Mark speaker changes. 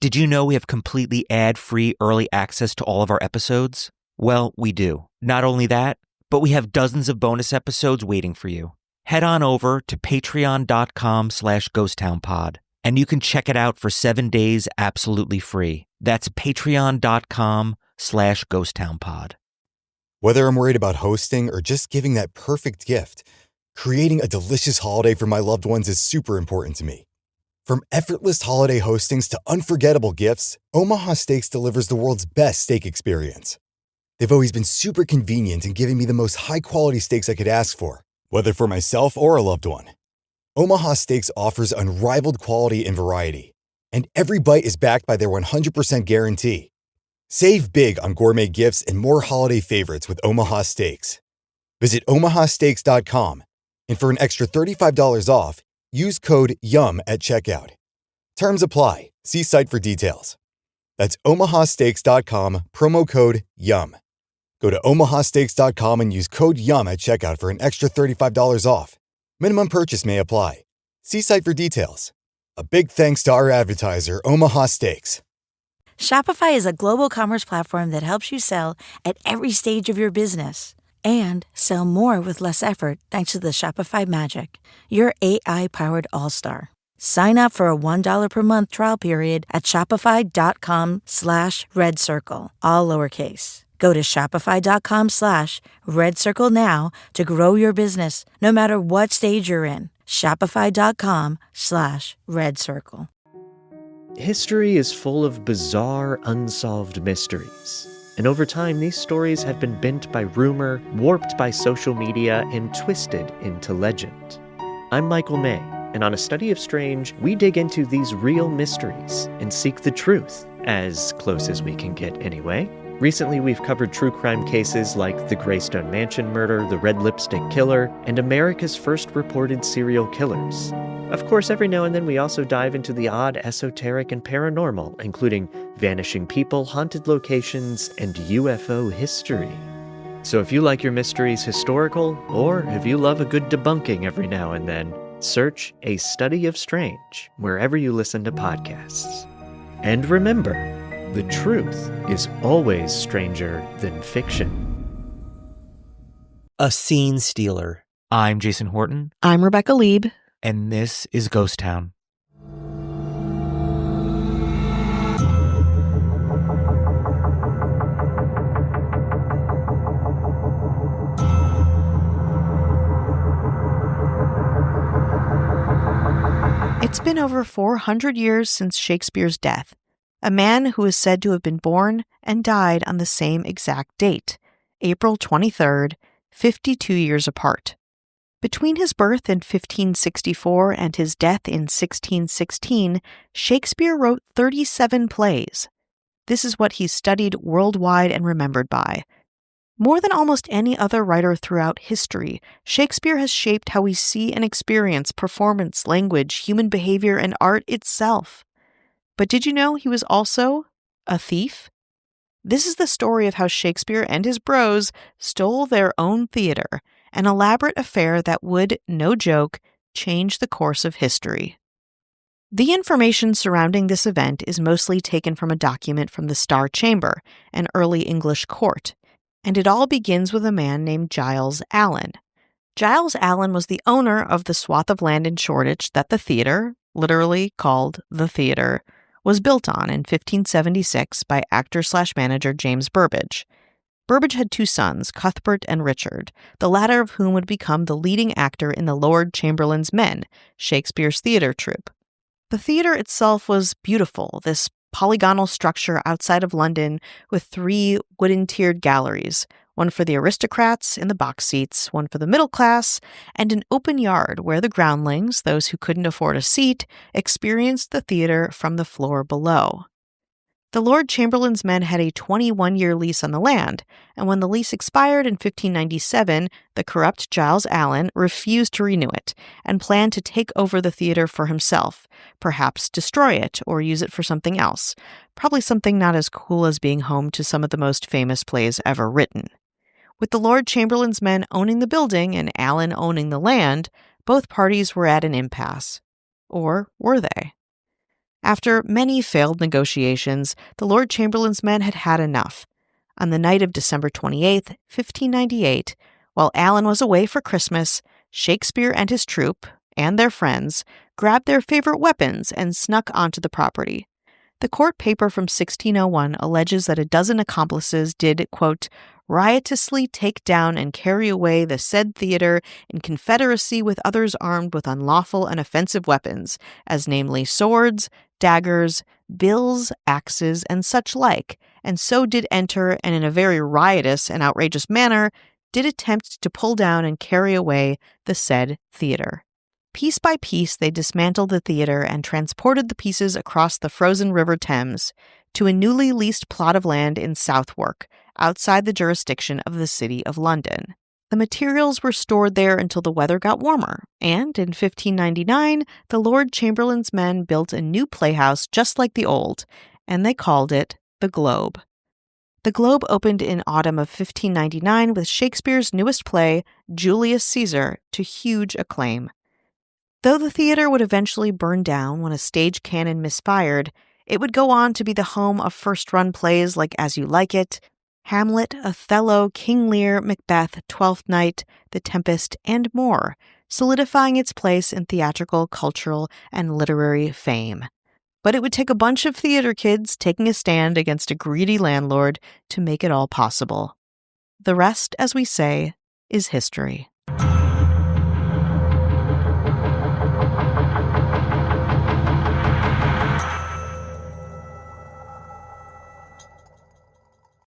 Speaker 1: Did you know we have completely ad-free early access to all of our episodes? Well, we do. Not only that, but we have dozens of bonus episodes waiting for you. Head on over to patreon.com/ghosttownpod, and you can check it out for 7 days absolutely free. That's patreon.com/ghosttownpod.
Speaker 2: Whether I'm worried about hosting or just giving that perfect gift, creating a delicious holiday for my loved ones is super important to me. From effortless holiday hostings to unforgettable gifts, Omaha Steaks delivers the world's best steak experience. They've always been super convenient in giving me the most high-quality steaks I could ask for, whether for myself or a loved one. Omaha Steaks offers unrivaled quality and variety, and every bite is backed by their 100% guarantee. Save big on gourmet gifts and more holiday favorites with Omaha Steaks. Visit omahasteaks.com, and for an extra $35 off, use code YUM at checkout. Terms apply. See site for details. That's omahasteaks.com, promo code YUM. Go to omahasteaks.com and use code YUM at checkout for an extra $35 off. Minimum purchase may apply. See site for details. A big thanks to our advertiser, Omaha Steaks.
Speaker 3: Shopify is a global commerce platform that helps you sell at every stage of your business and sell more with less effort thanks to the Shopify Magic, your AI-powered all-star. Sign up for a $1 per month trial period at shopify.com/redcircle, all lowercase. Go to shopify.com/redcircle now to grow your business no matter what stage you're in. Shopify.com/redcircle.
Speaker 4: History is full of bizarre, unsolved mysteries. And over time, these stories have been bent by rumor, warped by social media, and twisted into legend. I'm Michael May, and on A Study of Strange, we dig into these real mysteries and seek the truth, as close as we can get anyway. Recently, we've covered true crime cases like the Greystone Mansion murder, the Red Lipstick Killer, and America's first reported serial killers. Of course, every now and then we also dive into the odd, esoteric, and paranormal, including vanishing people, haunted locations, and UFO history. So if you like your mysteries historical, or if you love a good debunking every now and then, search A Study of Strange wherever you listen to podcasts. And remember, the truth is always stranger than fiction.
Speaker 1: A Scene Stealer. I'm Jason Horton.
Speaker 5: I'm Rebecca Lieb.
Speaker 1: And this is Ghost Town.
Speaker 5: It's been over 400 years since Shakespeare's death, a man who is said to have been born and died on the same exact date, April 23rd, 52 years apart. Between his birth in 1564 and his death in 1616, Shakespeare wrote 37 plays. This is what he's studied worldwide and remembered by. More than almost any other writer throughout history, Shakespeare has shaped how we see and experience performance, language, human behavior, and art itself. But did you know he was also a thief? This is the story of how Shakespeare and his bros stole their own theater, an elaborate affair that would, no joke, change the course of history. The information surrounding this event is mostly taken from a document from the Star Chamber, an early English court, and it all begins with a man named Giles Allen. Giles Allen was the owner of the swath of land in Shoreditch that the theater, literally called the theater, was built on in 1576 by actor/manager James Burbage. Burbage had two sons, Cuthbert and Richard, the latter of whom would become the leading actor in the Lord Chamberlain's Men, Shakespeare's theater troupe. The theater itself was beautiful, this polygonal structure outside of London with 3 wooden-tiered galleries, one for the aristocrats in the box seats, one for the middle class, and an open yard where the groundlings, those who couldn't afford a seat, experienced the theater from the floor below. The Lord Chamberlain's men had a 21-year lease on the land, and when the lease expired in 1597, the corrupt Giles Allen refused to renew it and planned to take over the theater for himself, perhaps destroy it or use it for something else, probably something not as cool as being home to some of the most famous plays ever written. With the Lord Chamberlain's men owning the building and Allen owning the land, both parties were at an impasse. Or were they? After many failed negotiations, the Lord Chamberlain's men had had enough. On the night of December 28, 1598, while Alan was away for Christmas, Shakespeare and his troupe, and their friends, grabbed their favorite weapons and snuck onto the property. The court paper from 1601 alleges that a dozen accomplices did, quote, riotously take down and carry away the said theater in confederacy with others armed with unlawful and offensive weapons, as namely swords, daggers, bills, axes, and such like, and so did enter, and in a very riotous and outrageous manner, did attempt to pull down and carry away the said theater. Piece by piece, they dismantled the theater and transported the pieces across the frozen River Thames to a newly leased plot of land in Southwark, outside the jurisdiction of the City of London. The materials were stored there until the weather got warmer, and in 1599, the Lord Chamberlain's men built a new playhouse just like the old, and they called it the Globe. The Globe opened in autumn of 1599 with Shakespeare's newest play, Julius Caesar, to huge acclaim. Though the theater would eventually burn down when a stage cannon misfired, it would go on to be the home of first-run plays like As You Like It, Hamlet, Othello, King Lear, Macbeth, Twelfth Night, The Tempest, and more, solidifying its place in theatrical, cultural, and literary fame. But it would take a bunch of theater kids taking a stand against a greedy landlord to make it all possible. The rest, as we say, is history.